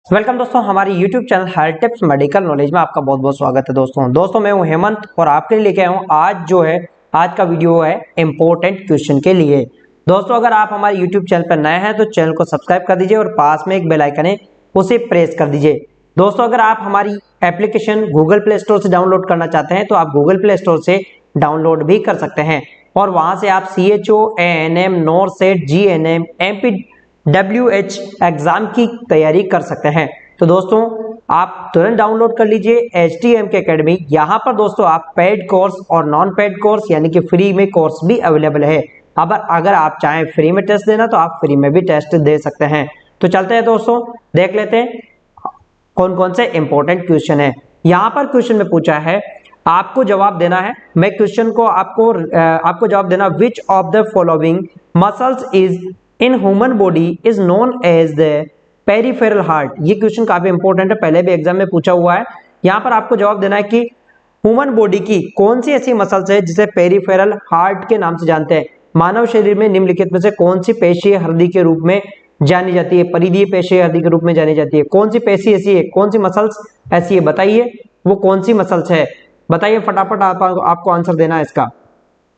Welcome दोस्तों, हमारी YouTube channel health tips medical knowledge में आपका बहुत बहुत स्वागत है। दोस्तों मैं हूं हेमंत और आपके लिए लेके आया हूं आज का वीडियो है इंपॉर्टेंट क्वेश्चन के लिए। दोस्तों अगर आप हमारे YouTube चैनल पर नए हैं तो चैनल को सब्सक्राइब कर दीजिए और पास में एक बेल आइकन है उसे प्रेस कर दीजिए। दोस्तों अगर आप हमारी एप्लीकेशन गूगल प्ले स्टोर से डाउनलोड करना चाहते हैं तो आप गूगल प्ले स्टोर से डाउनलोड भी कर सकते हैं और वहां से आप CHO ANM NORCET GNM MPWH exam की तैयारी कर सकते हैं। तो दोस्तों आप तुरंत डाउनलोड कर लीजिए HTMK Academy। यहाँ पर दोस्तों आप पेड कोर्स और नॉन पेड कोर्स यानी कि फ्री में कोर्स भी अवेलेबल है। अब अगर आप चाहें फ्री में टेस्ट देना तो आप फ्री में भी टेस्ट दे सकते हैं। तो चलते हैं दोस्तों, देख लेते हैं कौन कौन से इंपॉर्टेंट क्वेश्चन है। यहाँ पर क्वेश्चन में पूछा है, आपको जवाब देना है। मैं क्वेश्चन को आपको जवाब देना, which of the following muscles is in human body is known as the peripheral heart. ये क्वेश्चन काफी इंपॉर्टेंट है, पहले भी एग्जाम में पूछा हुआ है। यहाँ पर आपको जवाब देना है कि ह्यूमन बॉडी की कौन सी ऐसी मसल्स है जिसे पेरिफेरल हार्ट के नाम से जानते हैं। मानव शरीर में निम्नलिखित में से कौन सी पेशीय हड्डी के रूप में जानी जाती है, परिधीय पेशीय हड्डी के रूप में जानी जाती है। कौन सी पेशी ऐसी है, कौन सी मसल्स ऐसी है, बताइए वो कौन सी मसल्स है, बताइए फटाफट। आपको आंसर देना है इसका।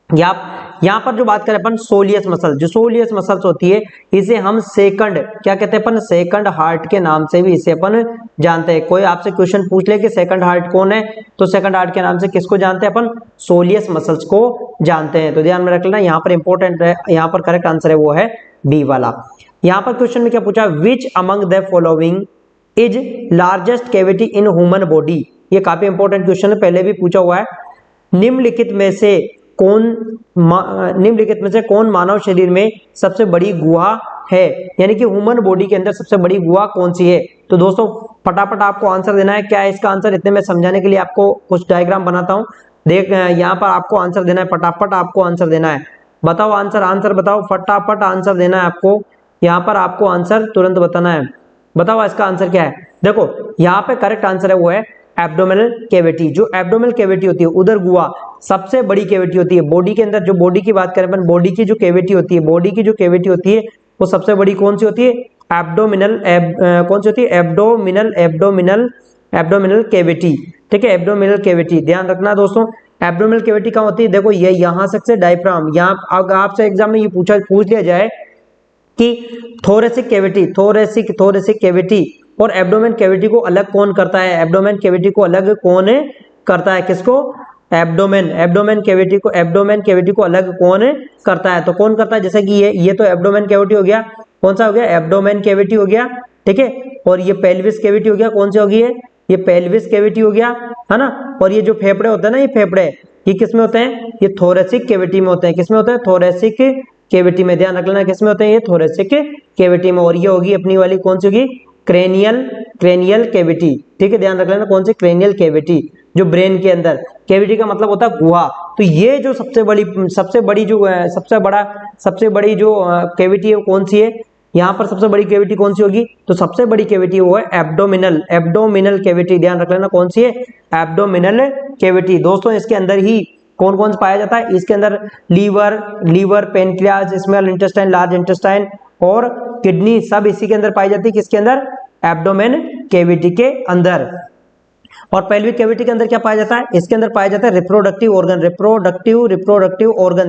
यहाँ पर जो बात करें अपन सोलियस मसल, जो सोलियस मसल्स होती है इसे हम सेकंड क्या कहते हैं अपन, सेकंड हार्ट के नाम से भी इसे अपन जानते हैं। कोई आपसे क्वेश्चन पूछ ले कि सेकंड हार्ट कौन है तो सेकंड हार्ट के नाम से किसको जानते हैं अपन, सोलियस मसल्स को जानते हैं। तो ध्यान में रख लेना, यहाँ पर इंपॉर्टेंट है, यहाँ पर करेक्ट आंसर है वो है बी वाला। यहाँ पर क्वेश्चन में क्या पूछा, which among the following is largest cavity in human body. ये काफी इंपॉर्टेंट क्वेश्चन है, पहले भी पूछा हुआ है। निम्नलिखित में से कौन मानव शरीर में सबसे बड़ी गुहा है, यानी कि ह्यूमन बॉडी के अंदर सबसे बड़ी गुहा कौन सी है। तो दोस्तों फटाफट आपको आंसर देना है। क्या है इसका आंसर, इतने में समझाने के लिए आपको कुछ डायग्राम बनाता हूं। देख यहाँ पर आपको आंसर देना है, फटाफट आपको आंसर देना है। बताओ आंसर बताओ, फटाफट आंसर देना है आपको। यहाँ पर आपको आंसर तुरंत बताना है। बताओ इसका आंसर क्या है। देखो यहाँ पे करेक्ट आंसर है वो है एब्डोमिनल कैविटी। जो एब्डोमिनल कैविटी होती है उधर गुहा सबसे बड़ी कैविटी होती है बॉडी के अंदर। जो बॉडी की बात करें अपन, बॉडी की जो कैविटी होती है, बॉडी की जो कैविटी होती है वो सबसे बड़ी कौन सी होती है, एब्डोमिनल कौन सी होती है, एब्डोमिनल कैविटी। ठीक है, एब्डोमिनल कैविटी ध्यान रखना दोस्तों। एब्डोमिनल कैविटी कहाँ होती है, देखो ये यहाँ से डायफ्राम। यहाँ आपसे एग्जाम में ये पूछ लिया जाए कि थोरेसिक कैविटी और एब्डोमेन कैविटी को अलग कौन करता है, एब्डोमेन कैविटी को अलग कौन करता है, किसको, एब्डोमेन कैविटी को अलग कौन करता है। तो कौन करता है, जैसे कि ये तो एब्डोमेन कैविटी हो गया, कौन सा हो गया, एब्डोमेन कैविटी हो गया। ठीक है, और ये पेल्विस कैविटी हो गया, कौन सी होगी ये पेल्विस कैविटी हो गया, है ना। और ये जो फेफड़े होते हैं ना, ये फेफड़े ये किस में होते हैं, ये थोरेसिक कैविटी में होते हैं। किस में होते हैं, थोरेसिक कैविटी में। ध्यान रख लेना किस में होते हैं, ये थोरेसिक कैविटी में। और ये होगी अपनी वाली कौन सी होगी, क्रेनियल कैविटी। ठीक है, ध्यान रख लेना कौन सी, क्रेनियल कैविटी, जो ब्रेन के अंदर। कैविटी का मतलब होता है गुहा। तो ये जो सबसे बड़ी जो कैविटी है वो कौन सी है, यहाँ पर सबसे बड़ी कैविटी कौन सी होगी, तो सबसे बड़ी कैविटी वो है एब्डोमिनल कैविटी। ध्यान रख लेना कौन सी है, एब्डोमिनल कैविटी। दोस्तों इसके अंदर ही कौन कौन पाया जाता है, इसके अंदर liver, pancreas, small intestine, large intestine और किडनी सब इसी के अंदर पाई जाती है। किसके अंदर, एब्डोमेन कैविटी के अंदर। और पेल्विक कैविटी के अंदर क्या पाया जाता है, इसके अंदर पाया जाता है रिप्रोडक्टिव ऑर्गन।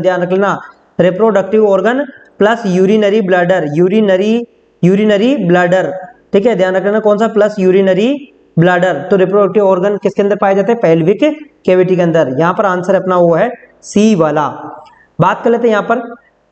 ध्यान रख लेना, reproductive organ plus urinary bladder. ठीक है, ध्यान रख लेना कौन सा, प्लस यूरिनरी ब्लैडर। तो रिप्रोडक्टिव ऑर्गन किसके अंदर पाए जाते हैं, पेल्विक कैविटी के अंदर। यहाँ पर आंसर अपना वो है सी वाला। बात कर लेते हैं यहाँ पर,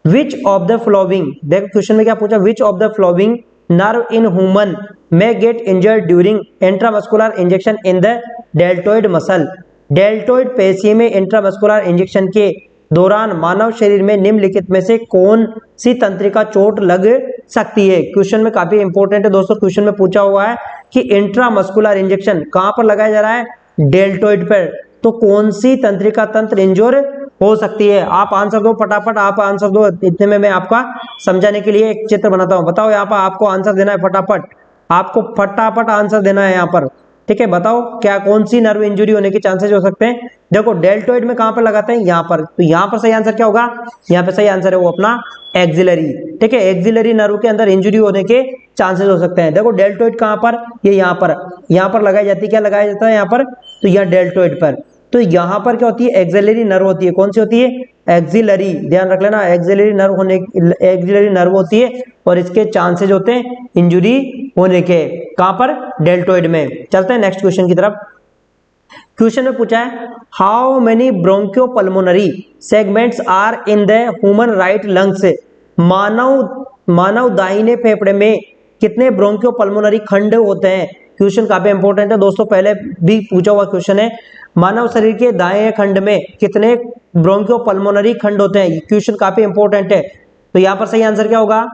विच ऑफ द फ्लोइंग, देखो क्वेश्चन में क्या पूछा, विच of the flowing nerve in human may get injured during intramuscular injection in the deltoid muscle। Deltoid पेशी में इंट्रामस्कुलर इंजेक्शन के दौरान मानव शरीर में निम्नलिखित में से कौन सी तंत्रिका चोट लग सकती है। क्वेश्चन में काफी इंपॉर्टेंट है दोस्तों। क्वेश्चन में पूछा हुआ है कि इंट्रामस्कुलर इंजेक्शन कहां पर लगाया जा रहा है, डेल्टोइड पर। तो कौन सी तंत्रिका तंत्र इंजोर हो सकती है। आप आंसर दो फटाफट, आप आंसर दो। इतने में मैं आपका समझाने के लिए एक चित्र बनाता हूं। बताओ यहाँ पर आपको आंसर देना है, फटाफट आपको फटाफट आंसर देना है। यहाँ पर ठीक है, बताओ क्या कौन सी नर्व इंजरी होने के चांसेस हो सकते हैं। देखो डेल्टोइड में कहां पर लगाते हैं, यहाँ पर, तो यहाँ पर सही आंसर क्या होगा, यहाँ पे सही आंसर है वो अपना एक्सिलरी। ठीक है, एक्सिलरी नर्व के अंदर इंजरी होने के चांसेस हो सकते हैं। देखो डेल्टोइड कहां पर, ये यहाँ पर लगाई जाती है, क्या लगाया जाता है यहाँ पर, तो यहाँ डेल्टोइड पर। तो यहाँ पर क्या होती है, एक्सिलरी नर्व होती है, कौन सी होती है, एक्सिलरी, ध्यान रख लेना, एक्सिलरी नर्व होने, एक्सिलरी नर्व होती है और इसके चांसेस होते हैं इंजुरी होने के, कहां पर, डेल्टोइड में। चलते हैं नेक्स्ट क्वेश्चन की तरफ। क्वेश्चन में पूछा है how many bronchopulmonary segments are in the human right lungs, मानव दाहिने फेफड़े में कितने ब्रोंकियोपल्मोनरी खंड होते हैं। क्वेश्चन काफी इंपॉर्टेंट है दोस्तों, पहले भी पूछा हुआ क्वेश्चन है, मानव शरीर के दाएं खंड में कितने ब्रोंकियोपल्मोनरी खंड होते हैं। क्वेश्चन काफी इंपॉर्टेंट है, तो यहाँ पर सही आंसर क्या होगा,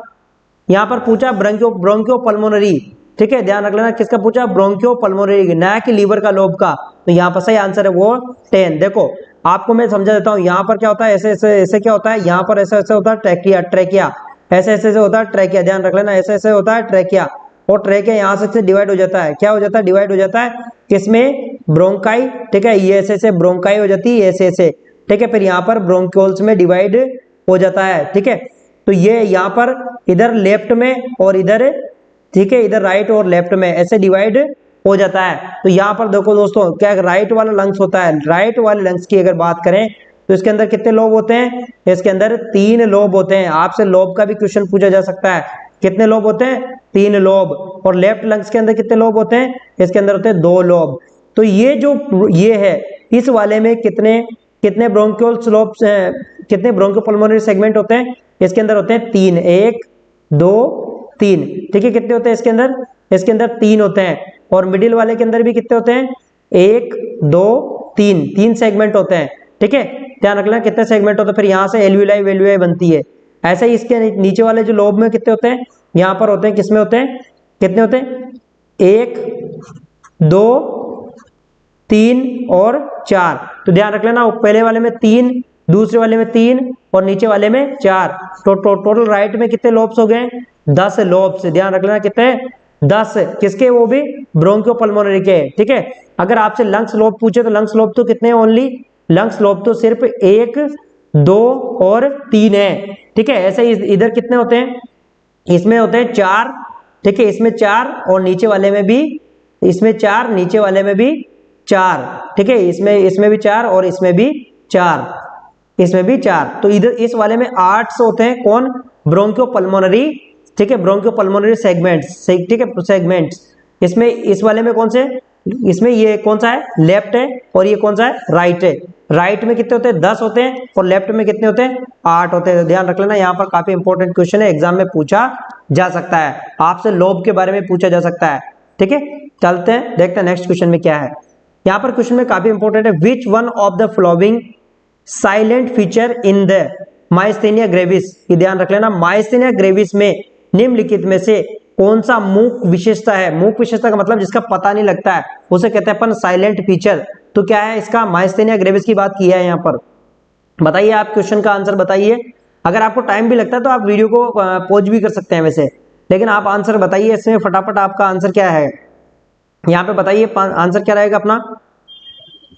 यहाँ पर पूछा ब्रोंकियोपल्मोनरी, ठीक है, ध्यान रख लेना, किसका पूछा, ब्रोंकियोपल्मोनरी, ना कि लीवर का लोब का। तो यहाँ पर सही आंसर है वो 10। देखो आपको मैं समझा देता हूँ, यहाँ पर क्या होता है, ऐसे ऐसे ऐसे क्या होता है, यहाँ पर ऐसे ऐसे होता है ट्रैकिया, ऐसे ऐसे होता है ट्रैकिया, ध्यान रख लेना, ऐसे ऐसे होता है ट्रैकिया, और ट्रैकिया यहाँ से डिवाइड हो जाता है, क्या हो जाता है, डिवाइड हो जाता है, किसमें, ब्रोंकाई, ठीक है, ये ऐसे ऐसे ब्रोंकाई हो जाती है, ऐसे ऐसे, ठीक है, फिर यहाँ पर ब्रोंक्योल्स में डिवाइड हो जाता है। ठीक है, तो ये यहाँ पर इधर लेफ्ट में और इधर, ठीक है, इधर राइट और लेफ्ट में ऐसे डिवाइड हो जाता है। तो यहाँ पर देखो दोस्तों, क्या राइट वाला लंग्स होता है, राइट वाले लंग्स की अगर बात करें तो इसके अंदर कितने लोब होते हैं, इसके अंदर 3 लोब होते हैं। आपसे लोब का भी क्वेश्चन पूछा जा सकता है, कितने लोब होते हैं, 3 लोब। और लेफ्ट लंग्स के अंदर कितने लोब होते हैं, इसके अंदर होते हैं 2 लोब। तो ये जो ये है, इस वाले में कितने ब्रोंकियोल लोब्स, कितने ब्रोंकियोपल्मोनरी सेगमेंट होते हैं, इसके अंदर होते हैं 3, 1 2 3, ठीक है, कितने होते हैं इसके अंदर, इसके अंदर 3 होते हैं। और मिडिल वाले के अंदर भी कितने होते हैं, 1 2 3 सेगमेंट होते हैं। ठीक है, ध्यान रखना कितने सेगमेंट होते हैं, फिर यहाँ से एल्वियोलाई वेल्वियोलाई बनती है। ऐसे ही इसके नीचे वाले जो लोब में कितने होते हैं, यहाँ पर होते हैं, किसमें होते हैं, कितने होते हैं, 1 2 3 और 4। तो ध्यान रख लेना, पहले वाले में 3, दूसरे वाले में 3 और नीचे वाले में 4। तो टोटल राइट में कितने लोब्स हो गए, 10 लोब्स। ध्यान रख लेना कितने, 10, किसके, वो भी ब्रोंकियोपल्मोनरी के। ठीक है, अगर आपसे लंग्स लोब पूछे तो लंग्स लोब तो कितने, ओनली लंग्स लोब तो सिर्फ 1 2 और 3 है। ठीक है, ऐसे ही इधर कितने होते हैं, इसमें होते हैं 4, ठीक है, इसमें 4 और नीचे वाले में भी, इसमें 4, नीचे वाले में भी 4, ठीक है, इसमें भी 4 और इसमें भी 4, इसमें भी 4। तो इधर इस वाले में 8 होते हैं, कौन, ब्रोंकियोपल्मोनरी, ठीक है, ब्रोंकियोपल्मोनरी सेगमेंट्स, ठीक है, सेगमेंट्स। इसमें इस वाले में कौन से, इसमें ये कौन सा है, लेफ्ट है, और ये कौन सा है, राइट है। राइट में कितने होते हैं, 10 होते हैं, और लेफ्ट में कितने होते हैं, 8 होते हैं। ध्यान रख लेना, यहाँ पर काफी इंपॉर्टेंट क्वेश्चन है, एग्जाम में पूछा जा सकता है, आपसे लोब के बारे में पूछा जा सकता है। ठीक है, चलते हैं, देखते हैं नेक्स्ट क्वेश्चन में क्या है। यहाँ पर क्वेश्चन में काफी इंपॉर्टेंट है, which one of the following silent feature in the myasthenia gravis, ये ध्यान रख लेना, माइस्थेनिया ग्रेविस में निम्नलिखित में से कौन सा मूक विशेषता है। मूक विशेषता का मतलब जिसका पता नहीं लगता है, उसे कहते हैं अपन साइलेंट फीचर। तो क्या है इसका, माइस्थेनिया ग्रेविस की बात की है यहाँ पर। बताइए, आप क्वेश्चन का आंसर बताइए। अगर आपको टाइम भी लगता है तो आप वीडियो को पॉज भी कर सकते हैं वैसे, लेकिन आप आंसर बताइए इसमें फटाफट, आपका आंसर क्या है यहाँ पे बताइए, आंसर क्या रहेगा अपना।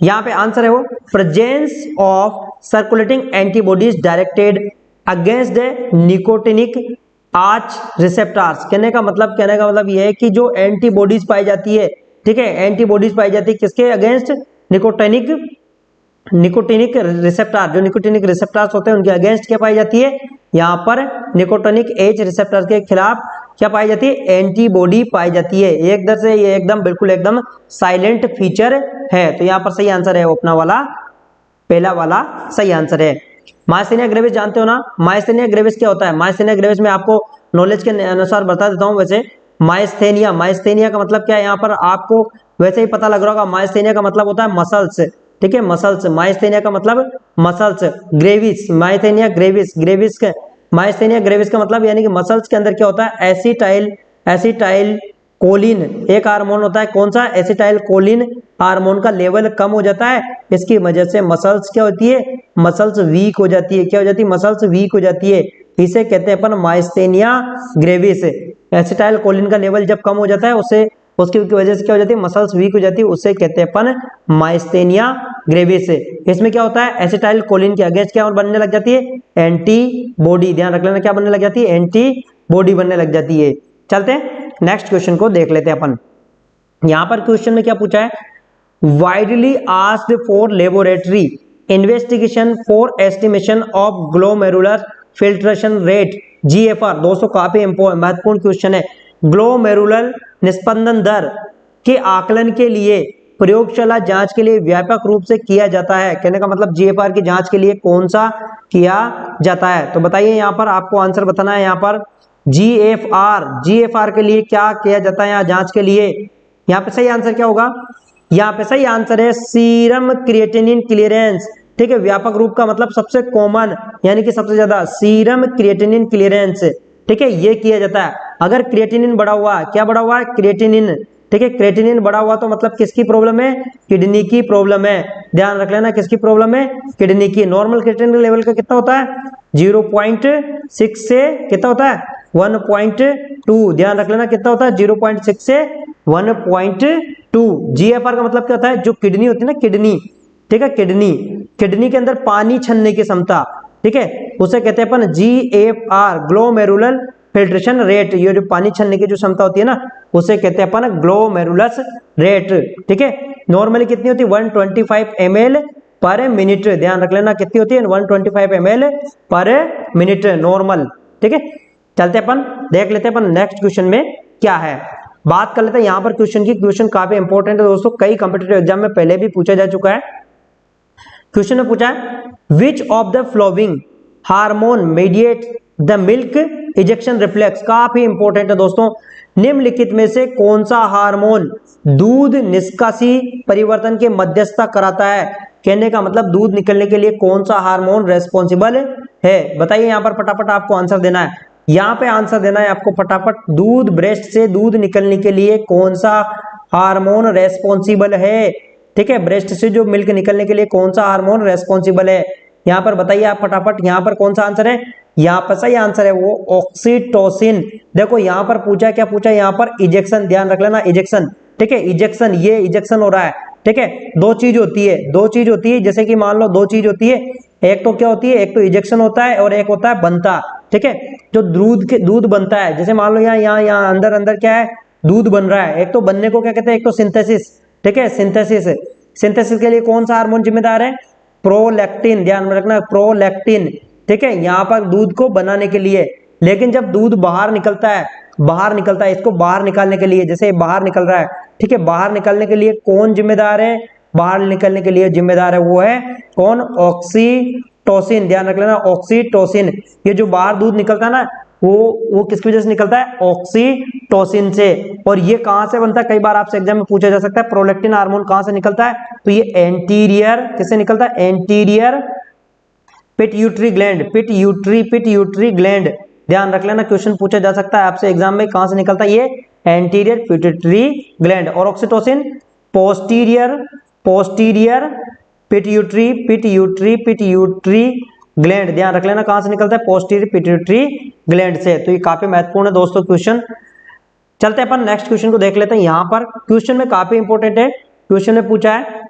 यहाँ पे आंसर है वो presence of circulating antibodies directed against the nicotinic arch receptors. कहने का मतलब यह है कि जो एंटीबॉडीज पाई जाती है, ठीक है, एंटीबॉडीज पाई जाती है किसके अगेंस्ट, निकोटिनिक रिसेप्टर, जो निकोटिनिक रिसेप्टर्स होते हैं उनके अगेंस्ट क्या पाई जाती है, यहाँ पर निकोटिनिक एच रिसेप्टर के खिलाफ क्या पाई जाती है, एंटीबॉडी पाई जाती है। एकदम से ये एकदम बिल्कुल एकदम साइलेंट फीचर है। तो यहाँ पर सही आंसर है वो अपना वाला, पहला वाला सही आंसर है। माइस्थेनिया ग्रेविस जानते हो ना, माइस्थेनिया ग्रेविस क्या होता है। माइस्थेनिया ग्रेविस में आपको नॉलेज के अनुसार बता देता हूँ। वैसे माइस्थेनिया का मतलब क्या है, यहाँ पर आपको वैसे ही पता लग रहा होगा। माइस्थेनिया का मतलब होता है मसल्स, ठीक है, मसल्स। माइस्थेनिया का मतलब muscles, gravis, myasthenia gravis myasthenia gravis का मतलब यानी कि मसल्स के अंदर क्या होता है, एसिटाइल कोलिन एक हार्मोन होता है। कौन सा, एसिटाइल कोलिन हार्मोन का लेवल कम हो जाता है। इसकी वजह से मसल्स क्या होती है, मसल्स वीक हो जाती है। क्या हो जाती है, मसल्स वीक हो जाती है। इसे कहते हैं अपन माइस्थेनिया ग्रेविस। एसिटाइल कोलिन का लेवल जब कम हो जाता है उससे उसकी वजह से क्या हो जाती है, मसल्स वीक हो जाती है, उससे कहते हैं अपन माइस्थेनिया ग्रेविस। इसमें क्या होता है, एसिटाइल कोलिन के अगेंस्ट क्या बनने लग जाती है, एंटीबॉडी। ध्यान रख लेना, क्या बनने लग जाती है, एंटीबॉडी बनने लग जाती है। चलते हैं नेक्स्ट क्वेश्चन को देख लेते हैं अपन। यहां पर क्वेश्चन में क्या पूछा है, widely asked for laboratory investigation for estimation of glomerular filtration rate GFR। दोस्तों काफी महत्वपूर्ण क्वेश्चन है। ग्लोमेरुलर निस्पंदन दर के आकलन के लिए प्रयोगशाला जांच के लिए व्यापक रूप से किया जाता है। कहने का मतलब GFR की जांच के लिए कौन सा किया जाता है, तो बताइए यहाँ पर आपको आंसर बताना है। यहाँ पर GFR के लिए क्या किया जाता है यहाँ जांच के लिए, यहाँ पे सही आंसर क्या होगा, यहाँ पे सही आंसर है सीरम क्रिएटिनिन क्लियरेंस। ठीक है, व्यापक रूप का मतलब सबसे कॉमन यानी कि सबसे ज्यादा सीरम क्रिएटिनिन क्लियरेंस। ठीक है, ये किया जाता है। अगर क्रिएटिनिन बढ़ा हुआ है, क्या बढ़ा हुआ है, क्रिएटिनिन। ठीक है, क्रिएटिनिन बढ़ा हुआ तो मतलब किसकी प्रॉब्लम है, किडनी की प्रॉब्लम है। ध्यान रख लेना, किसकी प्रॉब्लम है, किडनी की। नॉर्मल क्रिएटिनिन लेवल का कितना होता है, 0.6 से कितना होता है, 1.2। ध्यान रख लेना कितना होता है, 0.6 से 1.2। GFR का मतलब क्या होता है, जो किडनी होती है ना, किडनी। ठीक है, किडनी के अंदर पानी छनने की क्षमता, ठीक है, उसे कहते हैं अपन GFR, ग्लोमेरुलर फिल्ट्रेशन रेट। ये जो पानी छनने की जो क्षमता होती है ना, उसे कहते हैं अपन ग्लोमेरुलस रेट। ठीक है, नॉर्मली कितनी होती है, 125 ml पर मिनट। ध्यान रख लेना कितनी होती है, 125 ml पर मिनट नॉर्मल। ठीक है, चलते अपन देख लेते हैं अपन नेक्स्ट क्वेश्चन में क्या है, बात कर लेते हैं यहाँ पर क्वेश्चन की। क्वेश्चन काफी इंपॉर्टेंट है दोस्तों, कई कॉम्पिटिटिव एग्जाम में पहले भी पूछा जा चुका है। क्वेश्चन में पूछा है, विच of the flowing hormone mediate the milk ejection reflex. काफी इंपॉर्टेंट है दोस्तों, निम्नलिखित में से कौन सा हार्मोन दूध निष्कासी परिवर्तन के मध्यस्थता कराता है। कहने का मतलब दूध निकलने के लिए कौन सा हार्मोन रेस्पॉन्सिबल है, बताइए। यहाँ पर फटाफट आपको आंसर देना है, यहाँ पे आंसर देना है आपको फटाफट। दूध, ब्रेस्ट से दूध निकलने के लिए कौन सा हार्मोन रेस्पॉन्सिबल है। ठीक है, ब्रेस्ट से जो मिल्क निकलने के लिए कौन सा हार्मोन रेस्पॉन्सिबल है, यहाँ पर बताइए आप फटाफट। यहाँ पर कौन सा आंसर है, यहाँ पर सही आंसर है वो ऑक्सीटोसिन। देखो यहाँ पर पूछा, क्या पूछा, यहाँ पर इजेक्शन। ध्यान रख लेना, इजेक्शन। ठीक है, इजेक्शन, ये इजेक्शन हो रहा है। ठीक है, दो चीज होती है, जैसे कि मान लो दो चीज होती है, एक तो क्या होती है, एक तो इजेक्शन होता है और एक होता है बनता। ठीक है, जो दूध बनता है, जैसे मान लो यहाँ अंदर क्या है, दूध बन रहा है। एक तो बनने को क्या कहते हैं, एक तो सिंथेसिस। ठीक है, सिंथेसिस के लिए कौन सा हार्मोन जिम्मेदार है, प्रोलैक्टिन। ध्यान में रखना, प्रोलैक्टिन। ठीक है, यहाँ पर दूध को बनाने के लिए। लेकिन जब दूध बाहर निकलता है, इसको बाहर निकालने के लिए, जैसे बाहर निकल रहा है, ठीक है, बाहर निकालने के लिए कौन जिम्मेदार है, बाहर निकलने के लिए जिम्मेदार है वो है कौन, ऑक्सीटोसिन। ध्यान रख लेना, ऑक्सीटोसिन। ये जो बाहर दूध निकलता है ना, वो किसकी वजह से निकलता है, ऑक्सीटोसिन से। और ये कहां से बनता है, कई बार आपसे एग्जाम में पूछा जा सकता है, प्रोलैक्टिन हार्मोन कहां से निकलता है, तो ये एंटीरियर, किससे निकलता है, एंटीरियर पिट्यूटरी ग्लैंड। ध्यान रख लेना, क्वेश्चन पूछा जा सकता है आपसे एग्जाम में, कहां से निकलता है, ये एंटीरियर पिट्यूटरी ग्लैंड। और ऑक्सीटोसिन पोस्टीरियर पिट्यूटरी ग्लैंड। ध्यान रख लेना, कहां से निकलता है, पोस्टीरियर पिट्यूटरी ग्लैंड से। तो ये काफी महत्वपूर्ण है दोस्तों क्वेश्चन। चलते हैं अपन नेक्स्ट क्वेश्चन को देख लेते हैं। यहां पर क्वेश्चन में काफी इंपॉर्टेंट है, क्वेश्चन में पूछा है,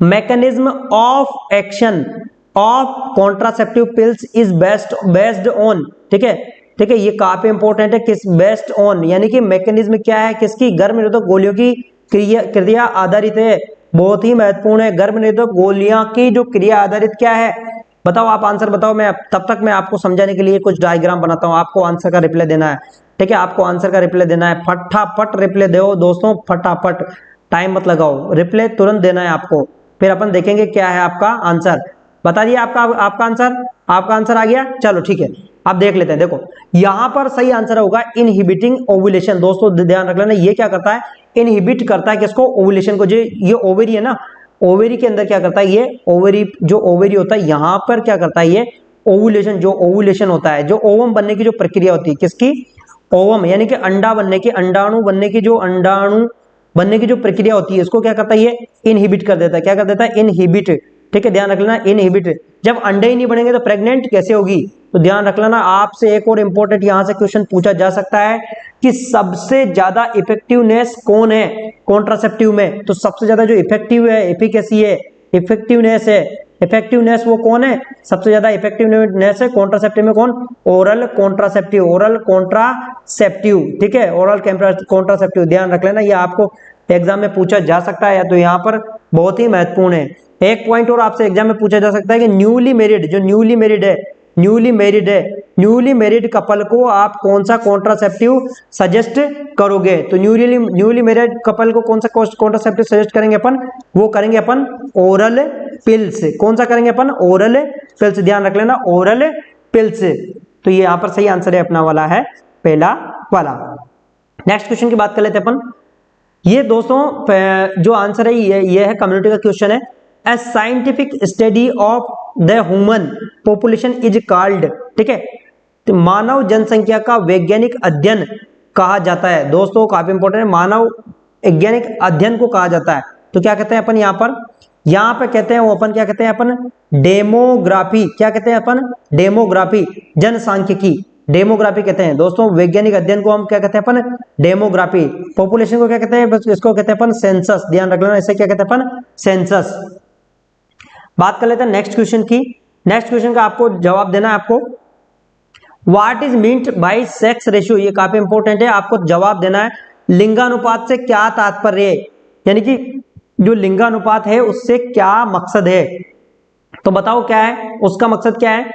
mechanism of action of contraceptive pills is based on. ठीक है, ये काफी इंपॉर्टेंट है, किस बेस्ड ऑन, यानी कि मैकेनिज्म क्या है, किसकी, गर्भ निरोधक गोलियों की क्रिया आधारित है। बहुत ही महत्वपूर्ण है, गर्भ निरोधक गोलियां की जो क्रिया आधारित क्या है, बताओ आप आंसर बताओ। मैं तब तक मैं आपको समझाने के लिए कुछ डायग्राम बनाता हूं, आपको आंसर का रिप्लाई देना है। ठीक है, आपको आंसर का रिप्लाई देना है, फटाफट रिप्लाई दो दोस्तों, फटाफट, टाइम मत लगाओ, रिप्लाई तुरंत देना है आपको। फिर अपन देखेंगे क्या है आपका आंसर। बता दिए आपका आंसर आ गया, चलो ठीक है, अब देख लेते हैं। देखो यहां पर सही आंसर होगा इनहिबिटिंग ओवुलेशन। दोस्तों ध्यान रख लेना, ये क्या करता है, इनहिबिट करता है किसको, ओवुलेशन को। जो ये ओवेरी है ना, ओवेरी के अंदर क्या करता है, ये ओवेरी, जो ओवेरी होता है यहाँ पर क्या करता है, ये ओवुलेशन, जो ओवुलेशन होता है, जो ओवम बनने की जो प्रक्रिया होती है, किसकी, ओवम, यानी कि अंडा बनने की, अंडाणु बनने की जो प्रक्रिया होती है, इसको क्या करता है, ये इनहिबिट कर देता है। क्या कर देता है, इनहिबिट। ठीक है, ध्यान रख लेना इनहिबिट। जब अंडे ही नहीं बनेंगे तो प्रेग्नेंट कैसे होगी, तो ध्यान रख लेना। आपसे एक और इंपॉर्टेंट यहां से क्वेश्चन पूछा जा सकता है कि सबसे ज्यादा इफेक्टिवनेस कौन है कॉन्ट्रासेप्टिव में, तो सबसे ज्यादा जो इफेक्टिव है, एफिकेसी है, इफेक्टिवनेस है, इफेक्टिवनेस वो कौन है, सबसे ज्यादा इफेक्टिवनेस है कॉन्ट्रासेप्टिव में कौन, ओरल कॉन्ट्रासेप्टिव, ओरल कॉन्ट्रासेप्टिव, ठीक है, ओरल कॉन्ट्रासेप्टिव। ध्यान रख लेना, ये आपको एग्जाम में पूछा जा सकता है, तो यहाँ पर बहुत ही महत्वपूर्ण है। एक पॉइंट और आपसे एग्जाम में पूछा जा सकता है कि न्यूली मैरिड, जो न्यूली मैरिड है, न्यूली मैरिड कपल को आप कौन सा कॉन्ट्रासेप्टिव सजेस्ट करोगे, तो न्यूली मैरिड कपल को कौन सा कॉन्ट्रासेप्टिव सजेस्ट करेंगे अपन, वो करेंगे अपन ओरल पिल्स। कौन सा करेंगे अपन, ओरल पिल्स, ध्यान रख लेना ओरल पिल्स। तो ये यहाँ पर सही आंसर है अपना वाला है पहला वाला। नेक्स्ट क्वेश्चन की बात कर लेते हैं अपन। ये दोस्तों जो आंसर है ये है कम्युनिटी का क्वेश्चन है। ए scientific study of the human population is called, ठीक है, तो मानव जनसंख्या का वैज्ञानिक अध्ययन कहा जाता है। दोस्तों काफी इंपॉर्टेंट है, मानव वैज्ञानिक अध्ययन को कहा जाता है, तो क्या कहते हैं अपन यहाँ पे कहते हैं वो अपन क्या कहते हैं अपन, डेमोग्राफी। क्या कहते हैं अपन, डेमोग्राफी, जनसांख्यिकी, डेमोग्राफी कहते हैं। दोस्तों वैज्ञानिक अध्ययन को हम क्या कहते हैं अपन, डेमोग्राफी। पॉपुलेशन को क्या कहते हैं, इसको कहते हैं अपन सेंसस। ध्यान रख लेना, इसे क्या कहते हैं अपन, सेंसस। बात कर लेते हैं नेक्स्ट क्वेश्चन की। नेक्स्ट क्वेश्चन का आपको जवाब देना है आपको, what is meant by sex ratio, ये काफी इंपॉर्टेंट है, आपको जवाब देना है लिंगानुपात से क्या तात्पर्य है, यानी कि जो लिंगानुपात है उससे क्या मकसद है, तो बताओ क्या है उसका मकसद, क्या है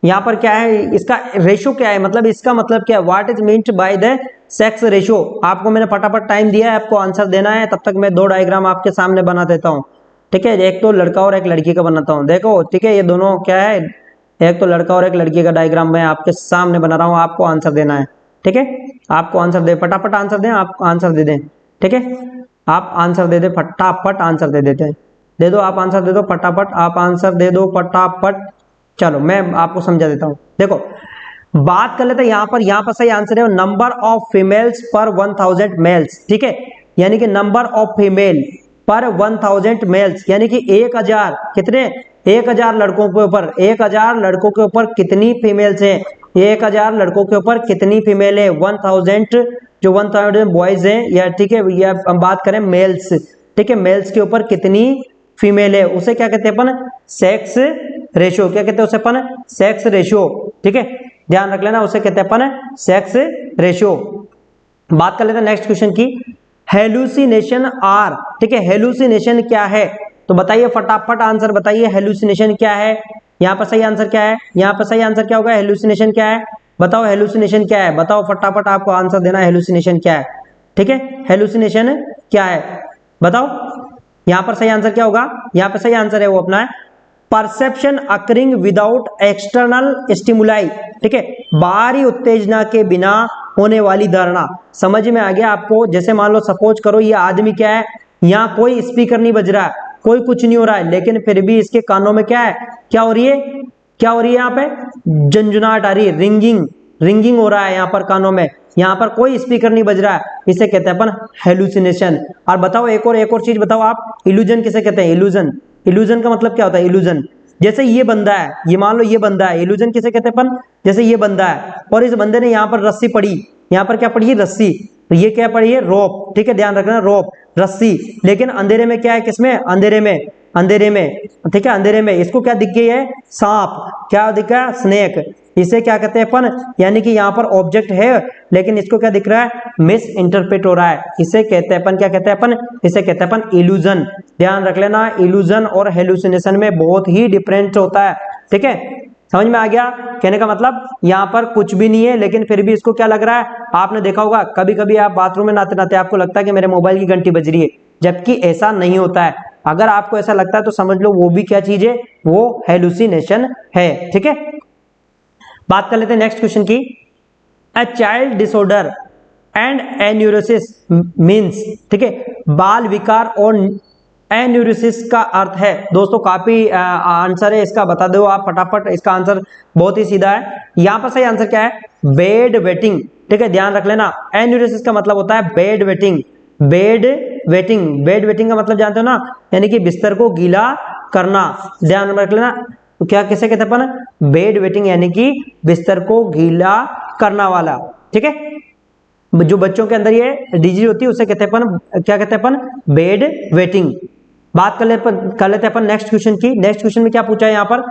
यहाँ पर, क्या है इसका रेशियो, क्या है मतलब, इसका मतलब क्या है, what is meant by the sex ratio. आपको मैंने फटाफट टाइम दिया है, आपको आंसर देना है, तब तक मैं दो डायग्राम आपके सामने बना देता हूँ, ठीक है, एक तो लड़का और एक लड़की का बनाता हूँ, देखो, ठीक है, ये दोनों क्या है, एक तो लड़का और एक लड़की का डायग्राम मैं आपके सामने बना रहा हूँ, आपको आंसर देना है, ठीक है, आपको आंसर दे, फटाफट आंसर दें, आप आंसर दे दें, ठीक है, आप आंसर दे दे, फटाफट आंसर दे देते हैं, दे दो आप आंसर दे दो फटाफट, आप आंसर दे दो फटाफट। चलो मैं आपको समझा देता हूँ, देखो बात कर लेते हैं यहाँ पर सही आंसर है नंबर ऑफ फीमेल्स पर 1000 मेल्स, ठीक है, यानी कि नंबर ऑफ फीमेल पर 1000 मेल्स, यानी कि 1000 कितने, 1000 लड़कों के ऊपर, 1000 लड़कों के ऊपर कितनी फीमेल्स हैं, 1000 लड़कों के ऊपर कितनी फीमेल है, 1000 जो 1000 बॉयज हैं, या ठीक है, या हम बात करें मेल्स, ठीक है, मेल्स के ऊपर कितनी फीमेल है, उसे क्या कहते हैं अपन, सेक्स रेशियो। क्या कहते हैं उसे अपन, सेक्स रेशियो, ठीक है, ध्यान रख लेना, उसे कहते हैं अपन सेक्स रेशियो। बात कर लेते हैं नेक्स्ट क्वेश्चन की, हेलुसिनेशन आर, ठीक है, हेलुसिनेशन क्या है, तो बताइए फटाफट आंसर बताइए, हेलुसिनेशन क्या है, यहाँ पर सही आंसर क्या है, यहाँ पर सही आंसर क्या होगा, हेलुसिनेशन क्या है, बताओ हेलुसिनेशन क्या है, बताओ फटाफट, आपको आंसर देना है, हेलुसिनेशन क्या है, ठीक है, हेलुसिनेशन क्या है बताओ, यहाँ पर सही आंसर क्या होगा, यहाँ पर सही आंसर है वो अपना है perception occurring without external stimuli, ठीक है, बाहरी उत्तेजना के बिना होने वाली धारणा। समझ में आ गया आपको, जैसे मान लो सपोज करो ये आदमी क्या है, यहाँ कोई स्पीकर नहीं बज रहा है, कोई कुछ नहीं हो रहा है, लेकिन फिर भी इसके कानों में क्या है, क्या हो रही है, क्या हो रही है यहाँ पे, झंझनाहट आ रही है, रिंगिंग हो रहा है यहाँ पर कानों में, यहाँ पर कोई स्पीकर नहीं बज रहा है, इसे कहते हैं अपन हेलुसिनेशन। और बताओ एक और चीज बताओ आप, इल्यूजन किसे कहते हैं, इल्यूजन का मतलब क्या होता है, इल्यूजन, जैसे ये बंदा है, ये मान लो ये बंदा है, इल्यूजन किसे कहते हैं अपन, जैसे ये बंदा है और इस बंदे ने यहाँ पर रस्सी पड़ी, यहाँ पर क्या पड़ी है, रस्सी, तो ये क्या पड़ी है, रोप, ठीक है, ध्यान रखना, रोप, रस्सी, लेकिन अंधेरे में क्या है, किसमें, अंधेरे में, ठीक है, अंधेरे में इसको क्या दिख गई है, सांप, क्या दिख रहा है, स्नेक, इसे क्या कहते हैं अपन, यानी कि यहाँ पर ऑब्जेक्ट है लेकिन इसको क्या दिख रहा है, मिस इंटरप्रेट हो रहा है, इसे कहते हैं अपन, क्या कहते हैं अपन, इसे कहते हैं अपन इल्यूजन। ध्यान रख लेना, इल्यूजन और हेलुसिनेशन में बहुत ही डिफरेंट होता है, ठीक है, समझ में आ गया, कहने का मतलब यहाँ पर कुछ भी नहीं है लेकिन फिर भी इसको क्या लग रहा है, आपने देखा होगा कभी कभी आप बाथरूम में नहाते नहाते आपको लगता है कि मेरे मोबाइल की घंटी बज रही है, जबकि ऐसा नहीं होता है। अगर आपको ऐसा लगता है तो समझ लो वो भी क्या चीज है, वो हेलुसिनेशन है, ठीक है। बात कर लेते हैं नेक्स्ट क्वेश्चन की, a child disorder and enuresis means, ठीक है, बाल विकार और एन्यूरोसिस का अर्थ है। दोस्तों काफी आंसर है इसका, बता दो आप फटाफट, इसका आंसर बहुत ही सीधा है, यहाँ पर सही आंसर क्या है, बेड वेटिंग, ठीक है, ध्यान रख लेना, एन्यूरोसिस का मतलब होता है बेड वेटिंग, बेड वेटिंग का मतलब जानते हो ना, यानी कि बिस्तर को गीला करना, ध्यान में रख लेना। तो क्या किसे कहते हैं अपन, बेड वेटिंग, यानी कि बिस्तर को गीला करना वाला, ठीक है। जो बच्चों के अंदर ये डिजीज होती है उसे कहते हैं अपन, क्या कहते हैं अपन, बेड वेटिंग। बात कर लेते हैं अपन नेक्स्ट क्वेश्चन की। नेक्स्ट क्वेश्चन में क्या पूछा है यहाँ पर,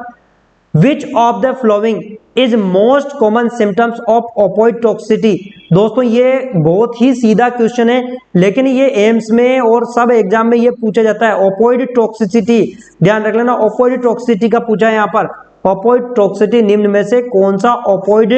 Which of the following is most common symptoms of opioid toxicity। दोस्तों ये बहुत ही सीधा क्वेश्चन है, लेकिन ये एम्स में और सब एग्जाम में ये पूछा जाता है। ओपोइड टॉक्सिसिटी, ध्यान रख लेना, ओपोइड टॉक्सिसिटी का पूछा है यहाँ पर। ओपोइड टॉक्सिसिटी निम्न में से कौन सा ओपोइड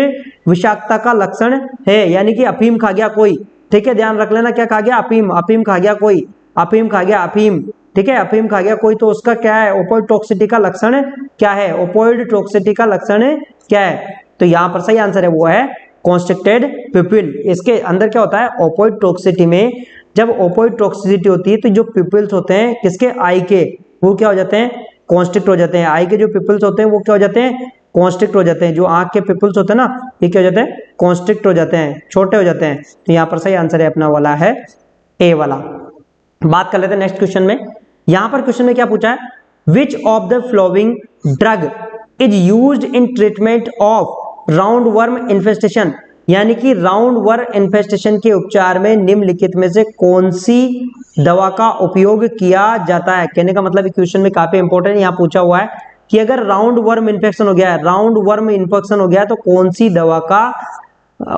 विषाक्तता का लक्षण है, यानी कि अफीम खा गया कोई, ठीक है, ध्यान रख लेना, क्या खा गया, अफीम, अफीम खा गया कोई, अफीम खा गया, अफीम, ठीक है, अफीम खा गया कोई, तो उसका क्या है, ओपोइड टॉक्सिसिटी का लक्षण क्या है, ओपोइड टॉक्सिसिटी का लक्षण क्या है। तो यहाँ पर सही आंसर है वो है कॉन्स्ट्रिक्टेड पिपिल। इसके अंदर क्या होता है, ओपोइड टॉक्सिसिटी में जब ओपोइड टॉक्सिसिटी होती है तो जो पिपिल्स होते हैं किसके, आई के, वो क्या हो जाते हैं, कॉन्स्ट्रिक्ट हो जाते हैं। आई के जो पिपिल्स होते हैं वो क्या हो जाते हैं, कॉन्स्ट्रिक्ट हो जाते हैं। जो आंख के पिपिल्स होते हैं ना, ये क्या हो जाते हैं, कॉन्स्ट्रिक्ट हो जाते हैं, छोटे हो जाते हैं। तो यहाँ पर सही आंसर है अपना वाला है ए वाला। बात कर लेते हैं नेक्स्ट क्वेश्चन में। यहां पर क्वेश्चन में क्या पूछा है, विच of the flowing drug is used in treatment of round worm infestation, यानी कि राउंड वर्म इन्फेस्टेशन के उपचार में निम्नलिखित में से कौन सी दवा का उपयोग किया जाता है। कहने का मतलब क्वेश्चन में काफी इंपॉर्टेंट यहाँ पूछा हुआ है कि अगर राउंड वर्म इन्फेक्शन हो गया है, राउंड वर्म इन्फेक्शन हो गया है, तो कौन सी दवा का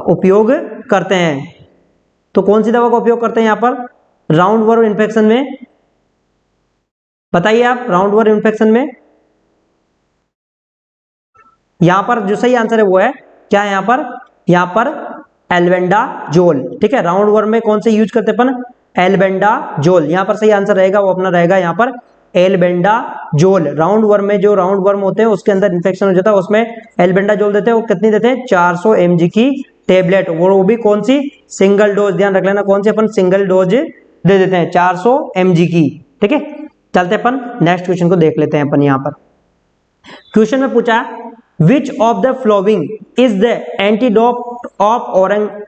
उपयोग करते हैं। तो कौन सी दवा का उपयोग करते हैं यहाँ पर राउंड वर्म इन्फेक्शन में, बताइए आप, राउंड वर्म इन्फेक्शन में। यहां पर जो सही आंसर है वो है क्या है, यहां पर एल्बेंडाजोल, ठीक है। राउंड वर्म में कौन से यूज करते हैं अपन, एल्बेंडाजोल। यहां पर सही आंसर रहेगा वो अपना रहेगा यहाँ पर एल्बेंडाजोल। राउंड वर्म में जो राउंड वर्म होते हैं उसके अंदर इन्फेक्शन हो जाता है, उसमें एल्बेंडाजोल देते हैं। वो कितनी देते हैं, 400 mg की टेबलेट, वो भी कौन सी, सिंगल डोज, ध्यान रख लेना, कौन सी, अपन सिंगल डोज दे देते हैं 400 mg की, ठीक है। चलते अपन नेक्स्ट क्वेश्चन को देख लेते हैं अपन। यहां पर क्वेश्चन में पूछा विच of the following is the antidote of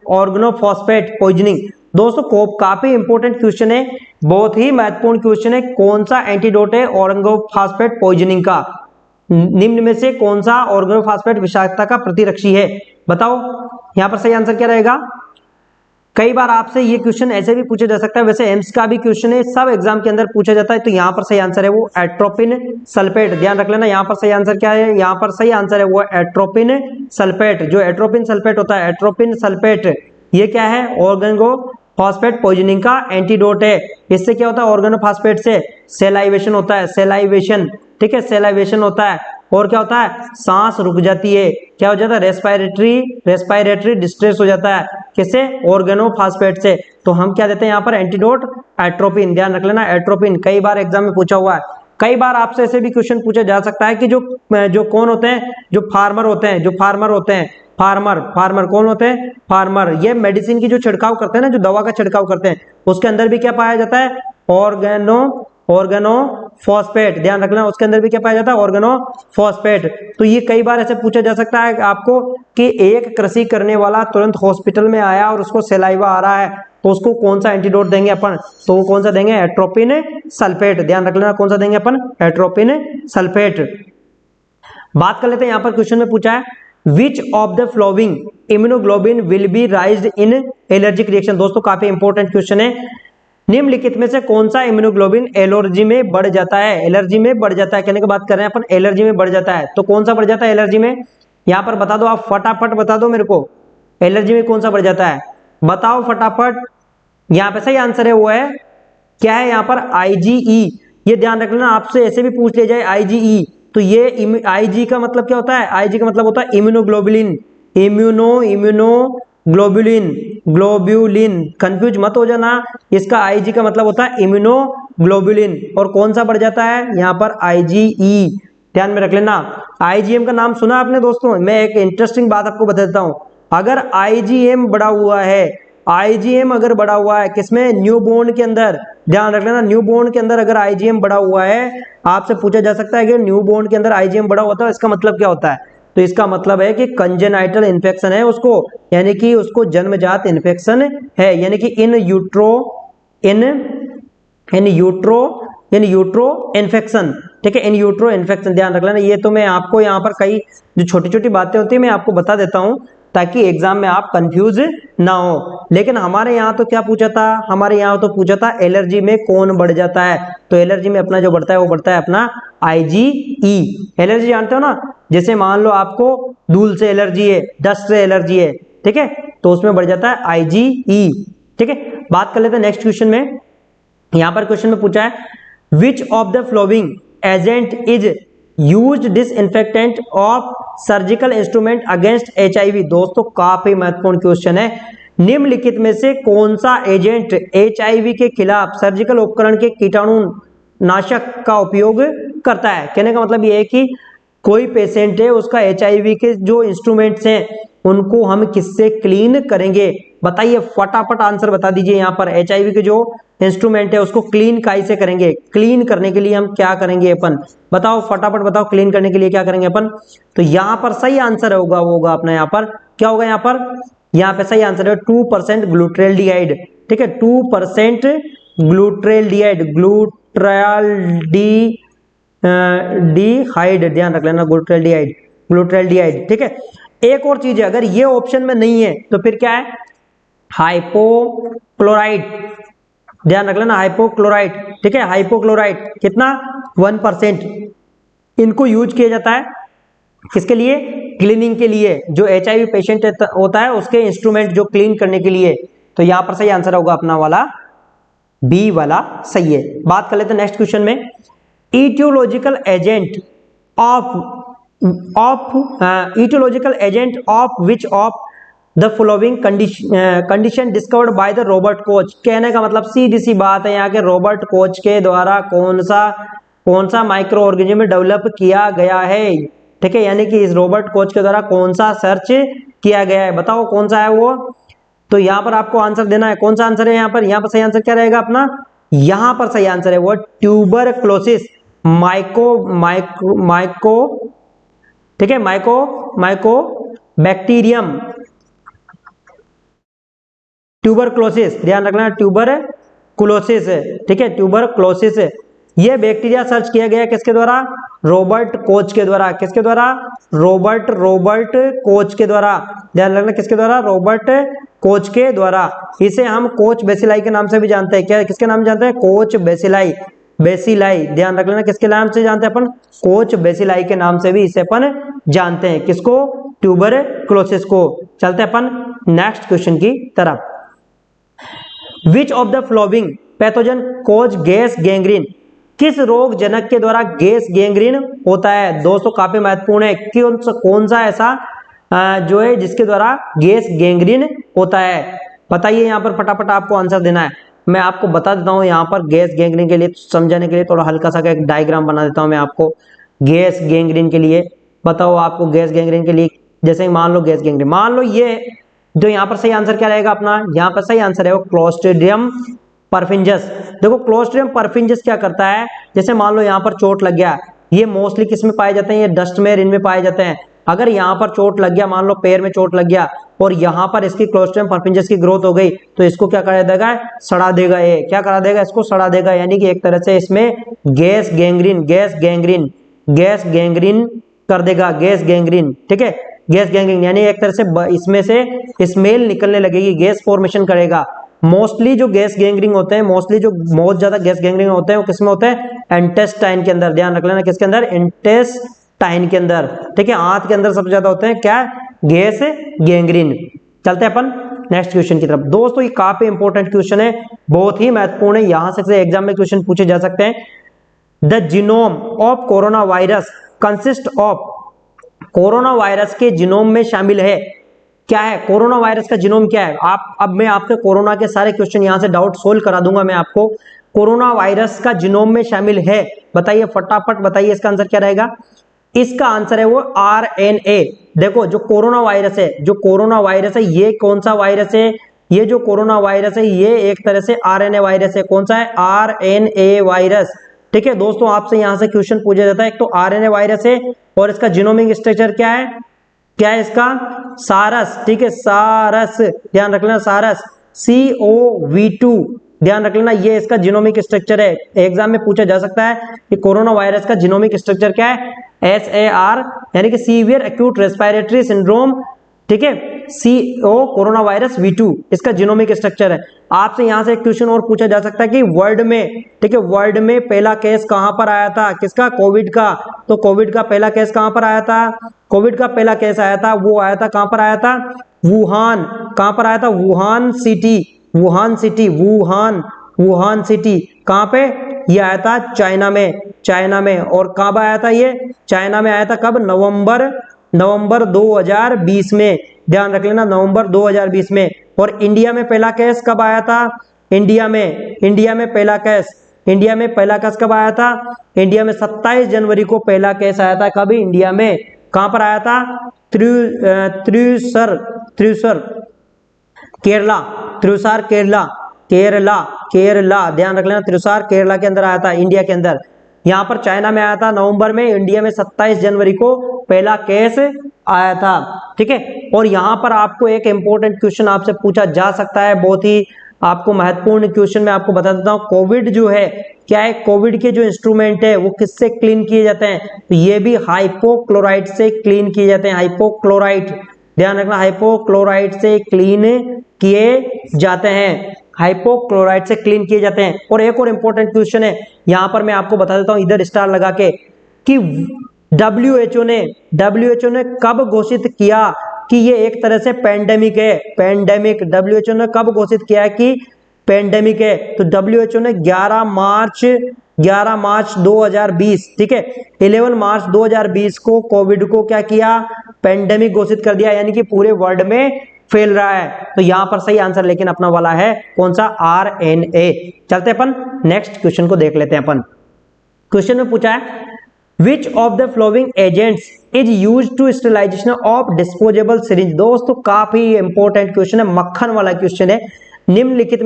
organophosphate poisoning. दोस्तों को काफी इंपॉर्टेंट क्वेश्चन है, बहुत ही महत्वपूर्ण क्वेश्चन है। कौन सा एंटीडोट है ऑर्गेनोफॉस्फेट पॉइजनिंग का, निम्न में से कौन सा ऑर्गेनोफॉस्फेट विषाक्तता का प्रतिरक्षी है, बताओ। यहां पर सही आंसर क्या रहेगा, कई बार आपसे ये क्वेश्चन ऐसे भी पूछा जा सकता है, वैसे एम्स का भी क्वेश्चन है, सब एग्जाम के अंदर पूछा जाता है। तो यहाँ पर सही आंसर है वो एट्रोपिन सल्फेट, ध्यान रख लेना। यहाँ पर सही आंसर क्या है, यहाँ पर सही आंसर है वो एट्रोपिन सल्फेट। जो एट्रोपिन सल्फेट होता है, एट्रोपिन सल्फेट, ये क्या है, ऑर्गेनोफॉस्फेट पॉइजनिंग का एंटीडोट है। इससे क्या होता है, ऑर्गेनोफॉस्फेट से सेलाइवेशन होता है, सेलाइवेशन, ठीक है, सेलाइवेशन होता है। और क्या होता है, सांस रुक जाती है, क्या हो जाता है, रेस्पिरेटरी डिस्ट्रेस हो जाता है, किससे, ऑर्गेनोफॉस्फेट से। तो हम क्या देते हैं यहाँ पर एंटीडोट, एट्रोपिन, ध्यान रख लेना, एट्रोपिन। कई बार एग्जाम में पूछा हुआ है। कई बार आपसे ऐसे भी क्वेश्चन पूछा जा सकता है कि जो कौन होते हैं, जो फार्मर होते हैं, फार्मर कौन होते हैं, फार्मर, ये मेडिसिन की जो छिड़काव करते हैं ना, जो दवा का छिड़काव करते हैं, उसके अंदर भी क्या पाया जाता है, ऑर्गेनोफॉस्फेट, ध्यान रखना, उसके अंदर भी क्या पाया जाता है, ऑर्गेनोफॉस्फेट। तो ये कई बार ऐसे पूछा जा सकता है आपको कि एक कृषि करने वाला तुरंत हॉस्पिटल में आया और उसको सलाइवा आ रहा है, तो उसको कौन सा एंटीडोट देंगे अपन, तो वो कौन सा देंगे, एट्रोपिन सल्फेट, ध्यान रख लेना, कौन सा देंगे अपन, एट्रोपिन सल्फेट। बात कर लेते हैं, यहाँ पर क्वेश्चन में पूछा है विच of the flowing immunoglobulin will be राइज्ड in allergic reaction. दोस्तों काफी इंपॉर्टेंट क्वेश्चन है, निम्नलिखित में से कौन सा इम्यूनोग्लोबिन एलर्जी में बढ़ जाता है, एलर्जी में बढ़ जाता है, कहने की बात कर रहे हैं अपन, एलर्जी में बढ़ जाता है। तो कौन सा बढ़ जाता है एलर्जी में, यहाँ पर बता दो आप, फटाफट बता दो मेरे को, एलर्जी में कौन सा बढ़ जाता है, बताओ फटाफट। यहाँ पे सही आंसर है वो है क्या है, यहाँ पर IgE। ये ध्यान रख लेना, आपसे ऐसे भी पूछ ले जाए IgE, तो ये IG का मतलब क्या होता है, IG का मतलब होता है इम्यूनोग्लोबुलिन, ग्लोब्यूलिन, कंफ्यूज मत हो जाना, इसका IG का मतलब होता है इम्यूनोग्लोबुलिन। और कौन सा बढ़ जाता है, यहाँ पर IgE, ध्यान में रख लेना। IgM का नाम सुना आपने दोस्तों, मैं एक इंटरेस्टिंग बात आपको बता देता हूं, अगर IgM बढ़ा हुआ है, IgM अगर बढ़ा हुआ है किसमें, न्यूबॉर्न के अंदर, ध्यान रख लेना, न्यूबॉर्न के अंदर अगर IgM बढ़ा हुआ है, आपसे पूछा जा सकता है कि न्यूबॉर्न के अंदर IgM बढ़ा होता है, इसका मतलब क्या होता है, तो इसका मतलब है कि कंजेनाइटल इन्फेक्शन है उसको, यानी कि उसको जन्मजात इन्फेक्शन है, यानी कि इन यूट्रो इन्फेक्शन, ठीक है, इन यूट्रो इन्फेक्शन, ध्यान रख लेना। ये तो मैं आपको यहाँ पर कई जो छोटी छोटी बातें होती है मैं आपको बता देता हूँ ताकि एग्जाम में आप कंफ्यूज ना हो। लेकिन हमारे यहाँ तो क्या पूछा था, हमारे यहाँ तो पूछा था एलर्जी में कौन बढ़ जाता है, तो एलर्जी में अपना जो बढ़ता है वो बढ़ता है अपना IgE। एलर्जी जानते हो ना, जैसे मान लो आपको धूल से एलर्जी है, डस्ट से एलर्जी है, ठीक है, तो उसमें बढ़ जाता है IgE। ठीक है, बात कर लेते हैं नेक्स्ट क्वेश्चन में। यहां पर क्वेश्चन में पूछा है विच of the flowing agent is used disinfectant of surgical instrument against HIV। दोस्तों काफी महत्वपूर्ण क्वेश्चन है, निम्नलिखित में से कौन सा एजेंट HIV के खिलाफ सर्जिकल उपकरण के कीटाणु नाशक का उपयोग करता है। कहने का मतलब ये है कि कोई पेशेंट है उसका HIV के जो इंस्ट्रूमेंट्स हैं उनको हम किससे क्लीन करेंगे, बताइए फटाफट आंसर बता दीजिए। यहाँ पर HIV के जो इंस्ट्रूमेंट है उसको क्लीन काई से करेंगे, क्लीन करने के लिए हम क्या करेंगे अपन, बताओ फटाफट बताओ, क्लीन करने के लिए क्या करेंगे अपन। तो यहाँ पर सही आंसर होगा वो होगा अपना यहाँ पर क्या होगा, यहाँ पे सही आंसर है 2% ग्लूट्रेल्डिहाइड। ठीक है, 2% ग्लूट्रेल्डिहाइड, ग्लूट्रेल्डिहाइड, ध्यान रख लेना, ग्लूट्रेल्डिहाइड, ग्लूट्रेल्डिहाइड। ठीक है, एक और चीज है, अगर ये ऑप्शन में नहीं है तो फिर क्या है, हाइपोक्लोराइड, ध्यान रख लेना, हाइपोक्लोराइड। ठीक है, हाइपोक्लोराइड कितना 1%, इनको यूज किया जाता है किसके लिए, क्लीनिंग के लिए, जो HIV पेशेंट होता है उसके इंस्ट्रूमेंट जो क्लीन करने के लिए। तो यहां पर सही आंसर होगा अपना वाला B वाला सही है। बात कर लेते हैं नेक्स्ट क्वेश्चन में, etiological agent of which of the following condition discovered by the Robert Koch। कहने का मतलब सीधी सी बात है, यहाँ के रॉबर्ट कोच के द्वारा कौन सा माइक्रो ऑर्गेनिज्म डेवलप किया गया है। ठीक है, यानी कि इस रॉबर्ट कोच के द्वारा कौन सा सर्च किया गया है, बताओ कौन सा है वो। तो यहाँ पर आपको आंसर देना है, कौन सा आंसर है यहाँ पर सही आंसर क्या रहेगा अपना, यहाँ पर सही आंसर है वो ट्यूबरक्लोसिस माइको, ठीक है, माइको बैक्टीरियम ट्यूबरक्लोसिस, ध्यान रखना ट्यूबरक्लोसिस है। ठीक है, ट्यूबरक्लोसिस है, ये बैक्टीरिया सर्च किया गया किसके द्वारा, रॉबर्ट कोच के द्वारा। किसके द्वारा, रॉबर्ट कोच के द्वारा, ध्यान रखना किसके द्वारा, रॉबर्ट कोच के द्वारा। इसे हम कोच बेसिलाई के नाम से भी जानते हैं, क्या किसके नाम जानते हैं, कोच बेसिलाई, ध्यान रख लेना किसके नाम से जानते हैं अपन, कोच बेसिलाई के नाम से भी इसे अपन जानते हैं, किसको, ट्यूबरक्लोसिस को। चलते हैं अपन नेक्स्ट क्वेश्चन की तरफ। विच of the flowing pathogen cause gas gangrene, किस रोग जनक के द्वारा गैस गैंग्रीन होता है। दोस्तों काफी महत्वपूर्ण है, कौन सा ऐसा जो है जिसके द्वारा गैस गैंग्रीन होता है, बताइए। यहाँ पर फटाफट आपको आंसर देना है, मैं आपको बता देता हूँ यहाँ पर गैस गैंग्रीन के लिए समझाने के लिए थोड़ा हल्का सा एक डायग्राम बना देता हूँ मैं आपको। गैस गैंग्रीन के लिए बताओ, आपको गैस गैंग्रीन के लिए जैसे मान लो गैस गैंग्रीन, मान लो ये जो यहाँ पर सही आंसर क्या रहेगा अपना, यहाँ पर सही आंसर है वो क्लोस्ट्रिडियम परफिंजस। देखो क्लोस्ट्रिडियम परफिंजस क्या करता है, जैसे मान लो यहाँ पर चोट लग गया, ये मोस्टली किस में पाए जाते हैं, ये डस्ट में, इनमें पाए जाते हैं। अगर यहाँ पर चोट लग गया, मान लो पैर में चोट लग गया और यहाँ पर इसकी क्लोस्ट्रिडियम परफिंजस की ग्रोथ हो गई, तो इसको क्या करा देगा, सड़ा देगा। ये क्या करा देगा, इसको सड़ा देगा, यानी कि एक तरह से इसमें गैस गैंग्रीन कर देगा, गैस गैंग्रीन। ठीक है, गैस गैंग्रीन यानी एक तरह से इसमें से स्मेल निकलने लगेगी, गैस फॉर्मेशन करेगा। मोस्टली जो गैस गैंग्रीन होते हैं, मोस्टली जो बहुत ज्यादा गैस गैंग्रीन होते हैं वो किसमें होते हैं, इंटेस्टाइन के अंदर, ध्यान रख लेना किसके अंदर, इंटेस्टाइन के अंदर। ठीक है, आंत के अंदर सबसे ज्यादा होते हैं क्या, गैस गैंग्रीन। चलते हैं अपन नेक्स्ट क्वेश्चन की तरफ। दोस्तों ये काफी इंपॉर्टेंट क्वेश्चन है, बहुत ही महत्वपूर्ण है, यहां से एग्जाम में क्वेश्चन पूछे जा सकते हैं। The genome of corona virus consist of, corona virus के जीनोम में शामिल है क्या है, कोरोना वायरस का जीनोम क्या है। अब मैं आपके कोरोना के सारे क्वेश्चन यहां से डाउट सोल्व करा दूंगा मैं आपको। कोरोना वायरस का जीनोम में शामिल है, बताइए फटाफट बताइए इसका आंसर क्या रहेगा। इसका आंसर है वो RNA। देखो जो कोरोना वायरस है, ये कौन सा वायरस है, ये जो कोरोना वायरस है ये एक तरह से RNA वायरस है। कौन सा है, RNA वायरस। ठीक है दोस्तों, आपसे यहां से क्वेश्चन पूछा जाता है, एक तो RNA वायरस है और इसका जीनोमिक स्ट्रक्चर क्या है इसका, सारस। ठीक है, सारस, ध्यान रख लेना, सारस, COV2। ध्यान रख लेना, ये इसका जीनोमिक स्ट्रक्चर है। एग्जाम में पूछा जा सकता है कि कोरोना वायरस का जीनोमिक स्ट्रक्चर क्या है, SAR यानी कि सीवियर एक्यूट रेस्पिरेटरी सिंड्रोम, ठीक है, CO कोरोना वायरस V2 इसका जीनोमिक स्ट्रक्चर है। आपसे यहां से एक क्वेश्चन और पूछा जा सकता है कि वर्ल्ड में, ठीक है, वर्ल्ड में पहला केस कहां पर आया था, किसका, कोविड का। तो कोविड का पहला केस कहां पर आया था, कोविड का पहला केस आया था, वो आया था कहां पर आया था, वुहान। कहां पर आया था, Wuhan city, Wuhan city, Wuhan city कहां पे, ये आया था चाइना में, चाइना में। और कब आया था ये, चाइना में आया था कब, नवंबर 2020 में, ध्यान रख लेना, नवंबर 2020 में। और इंडिया में पहला केस कब आया था, इंडिया में पहला केस कब आया था, इंडिया में 27 जनवरी को पहला केस आया था। कभी इंडिया में, कहां पर आया था, त्रिशूर केरला, ध्यान रख लेना, त्रिशूर केरला के अंदर आया था, इंडिया के अंदर। यहां पर चाइना में आया था नवंबर में, इंडिया में 27 जनवरी को पहला केस आया था, ठीक है। और यहां पर आपको एक इंपॉर्टेंट क्वेश्चन आपसे पूछा जा सकता है, बहुत ही आपको महत्वपूर्ण क्वेश्चन मैं आपको बता देता हूं। कोविड जो है क्या है, कोविड के जो इंस्ट्रूमेंट है वो किससे क्लीन किए जाते हैं, तो ये भी हाइपोक्लोराइड से क्लीन किए जाते हैं, हाइपोक्लोराइड, ध्यान रखना, हाइपोक्लोराइड से क्लीन किए जाते हैं, हाइपोक्लोराइड से क्लीन किए जाते हैं। और एक और इंपॉर्टेंट क्वेश्चन है, यहां पर मैं आपको बता देता हूं इधर स्टार लगा के, कि WHO ने कब घोषित किया कि ये एक तरह से पेंडेमिक है, पेंडेमिक, WHO ने कब घोषित किया कि पेंडेमिक है, तो WHO ने 11 मार्च 2020, ठीक है, 11 मार्च 2020 को कोविड को क्या किया, पेंडेमिक घोषित कर दिया, यानी कि पूरे वर्ल्ड में फैल रहा है। तो यहां पर सही आंसर लेकिन अपना वाला है कौन सा, RNA। चलते अपन नेक्स्ट क्वेश्चन को देख लेते हैं। अपन क्वेश्चन में पूछा है, Which of the following agents is used to sterilization of disposable syringe। दोस्तों काफी इंपॉर्टेंट क्वेश्चन है, मक्खन वाला क्वेश्चन है। निम्नलिखित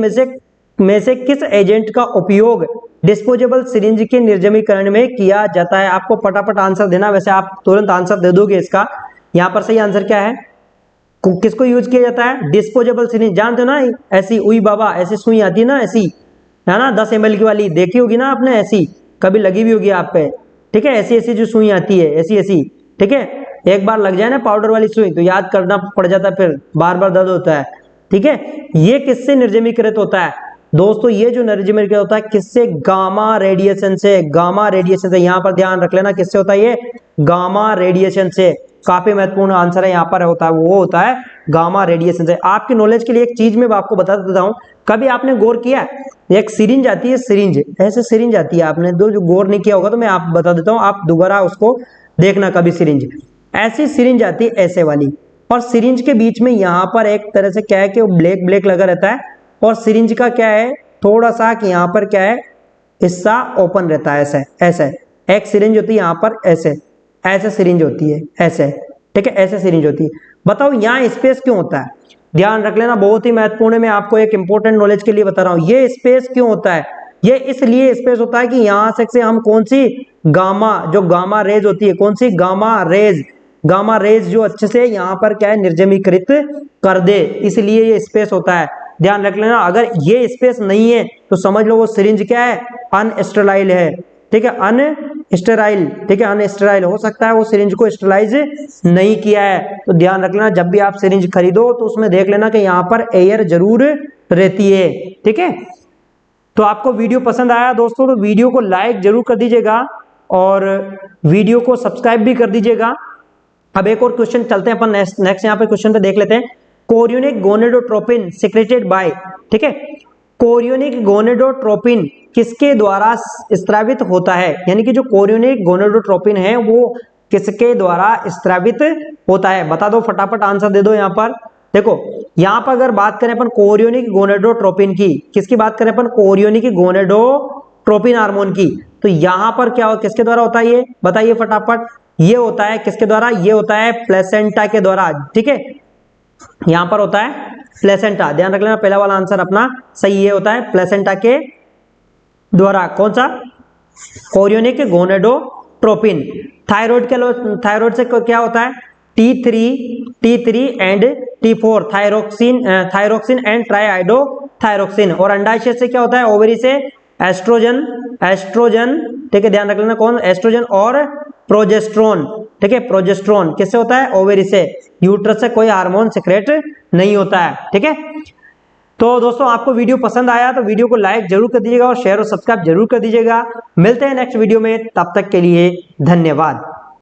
में से किस एजेंट का उपयोग डिस्पोजेबल सिरिंज के निर्जमीकरण में किया जाता है। आपको फटाफट आंसर देना, वैसे आप तुरंत आंसर दे दोगे इसका। यहाँ पर सही आंसर क्या है, किसको यूज किया जाता है, डिस्पोजेबल सिरिंज। जानते हो ना, ऐसी उई बाबा ऐसी सुई आती है ना, ऐसी है ना, 10 ml की वाली, देखी होगी ना आपने, ऐसी कभी लगी भी होगी आप पे, ठीक है, ऐसी ऐसी जो सुई आती है, ऐसी ऐसी, ठीक है। एक बार लग जाए ना पाउडर वाली सुई तो याद करना पड़ जाता है, फिर बार बार दर्द होता है, ठीक है। ये किससे निर्जमीकृत होता है दोस्तों, ये जो निर्जमीकृत होता है किससे, गामा रेडिएशन से, गामा रेडिएशन से। यहाँ पर ध्यान रख लेना किससे होता है ये, गामा रेडिएशन से। काफी महत्वपूर्ण आंसर है यहाँ पर, होता है वो होता है गामा रेडिएशन से। आपकी नॉलेज के लिए एक चीज मैं आपको बता देता हूँ, कभी आपने गौर किया है, एक सिरिंज आती है, सिरिंज ऐसे सिरिंज आती है, आपने जो गौर नहीं किया होगा तो मैं आप बता देता हूँ, आप दोबारा उसको देखना कभी। सिरिंज ऐसी सिरिंज आती है ऐसे वाली, और सिरिंज के बीच में यहाँ पर एक तरह से क्या है कि वो ब्लैक ब्लैक लगा रहता है, और सिरिंज का क्या है थोड़ा सा कि यहाँ पर क्या है हिस्सा ओपन रहता है, ऐसे ऐसे एक सिरिंज होती है यहाँ पर, ऐसे ऐसे सिरिंज होती है, ऐसे, ठीक है, ऐसे सिरिंज होती है। बताओ यहाँ स्पेस क्यों होता है, ध्यान रख लेना, बहुत ही महत्वपूर्ण है। मैं आपको एक इंपॉर्टेंट नॉलेज के लिए बता रहा हूँ, ये स्पेस क्यों होता है, ये इसलिए स्पेस होता है कि यहाँ से हम कौन सी गामा, जो गामा रेज होती है, कौन सी गामा रेज जो अच्छे से यहाँ पर क्या है निर्जमीकृत कर दे, इसलिए ये स्पेस होता है। ध्यान रख लेना, अगर ये स्पेस नहीं है तो समझ लो वो सिरिंज क्या है, अनस्टेराइल है, ठीक है, अनस्टेराइल, ठीक है, अनस्टेराइल हो सकता है वो सिरिंज को स्टेराइज नहीं किया है। तो ध्यान रख लेना, जब भी आप सिरिंज खरीदो तो उसमें देख लेना कि यहाँ पर एयर जरूर रहती है, ठीक है। तो आपको वीडियो पसंद आया दोस्तों तो वीडियो को लाइक जरूर कर दीजिएगा और वीडियो को सब्सक्राइब भी कर दीजिएगा। अब एक और क्वेश्चन चलते हैं अपन नेक्स्ट यहाँ पे क्वेश्चन पे देख लेते हैं। कोरियोनिक गोनेडोट्रोपिन सिक्रेटेड बाय, ठीक है, कोरियोनिक गोनेडोट्रोपिन किसके द्वारा स्रावित होता है, यानी कि जो कोरियोनिक गोनेडोट्रोपिन है वो किसके द्वारा स्रावित होता है, बता दो फटाफट, आंसर दे दो। यहाँ पर देखो, यहाँ पर अगर बात करें अपन कोरियोनिक गोनेडोट्रोपिन की, किसकी बात करें अपन, कोरियोनिक गोनेडोट्रोपिन हार्मोन की, तो यहाँ पर क्या हो, किसके द्वारा होता है ये बताइए फटाफट, ये होता है किसके द्वारा, ये होता है प्लेसेंटा के द्वारा, ठीक है, यहाँ पर होता है प्लेसेंटा। ध्यान रख लेना, पहला वाला आंसर अपना सही, ये होता है प्लेसेंटा के द्वारा। कौन सा, कोरियोनिक गोनेडोट्रोपिन। थायराइड से क्या होता है, T3 and T4 thyroxine and triiodothyroxine. और अंडाशय से क्या होता है, ओवरी से एस्ट्रोजन, ठीक है, ध्यान रख लेना, कौन, एस्ट्रोजन और प्रोजेस्ट्रोन, ठीक है, प्रोजेस्ट्रोन किससे होता है, ओवरी से। यूट्रस से कोई हार्मोन सिक्रेट नहीं होता है, ठीक है। तो दोस्तों आपको वीडियो पसंद आया तो वीडियो को लाइक जरूर कर दीजिएगा और शेयर और सब्सक्राइब जरूर कर दीजिएगा। मिलते हैं नेक्स्ट वीडियो में, तब तक के लिए धन्यवाद।